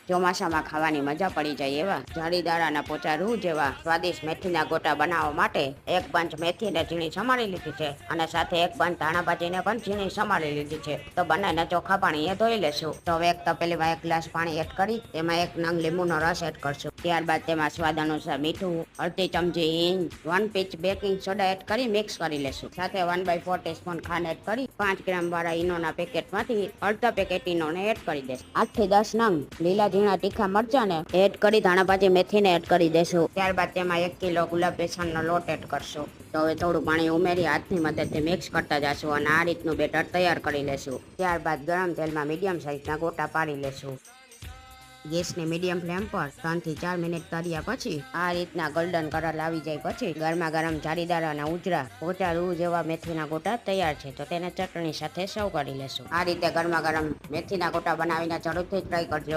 ચોમાસામાં ખાવાની મજા પડી જાય એવા જાળીદારાના પોચા રૂ જેવા સ્વાદિષ્ટ મેથીના ગોટા બનાવવા માટે 1 બંચ મેથીને ઝીણી સમારી લીધી છે અને સાથે 1 બંચ ધાણા ભાજીને પણ ઝીણી સમારી લીધી છે. તો બંનેને ચોખ્ખા પાણીએ ધોઈ લેશું. તો હવે એક તપેલીમાં 1 ગ્લાસ પાણી એડ કરી તેમાં 1 નંગ લીંબુનો રસ એડ કરશું. ત્યારબાદ તેમાં સ્વાદ અનુસાર મીઠું, અડધી ચમચી હિંગ, 1 પિંચ બેકિંગ સોડા એડ કરી મિક્સ કરી લેશું. સાથે 1/4 ટીસ્પૂન ખાંડ એડ કરી 5 ગ્રામ વાળા ઈનોના પેકેટમાંથી અડધા પેકેટ ઈનોને એડ કરી દેશું. 8 થી 10 નંગ લીલા ઝીણા તીખા મરચાને એડ કરી ધાણા ભાજી મેથીને એડ કરી દેશું. ત્યારબાદ તેમાં 1 કિલો ગુલાબ બેસનનો લોટ એડ કરશું. તો હવે થોડું પાણી ઉમેરી હાથની મદદથી મિક્સ કરતા જશું અને આ રીતનું બેટર તૈયાર કરી લેશું. ત્યારબાદ ગરમ તેલમાં મીડિયમ સાઇઝના ગોટા પાડી લેશું. ગેસની મીડિયમ ફ્લેમ પર 3 થી 4 મિનિટ તળ્યા પછી આ રીતના ગોલ્ડન કલર આવી જાય પછી ગરમા ગરમ જાળીદાર અને ઉજળા પોચા રૂ જેવા મેથીના ગોટા તૈયાર છે. તો તેને ચટણી સાથે સર્વ કરી લેશું. આ રીતે ગરમા ગરમ મેથીના ગોટા બનાવીને જરૂરથી ટ્રાય કરજો.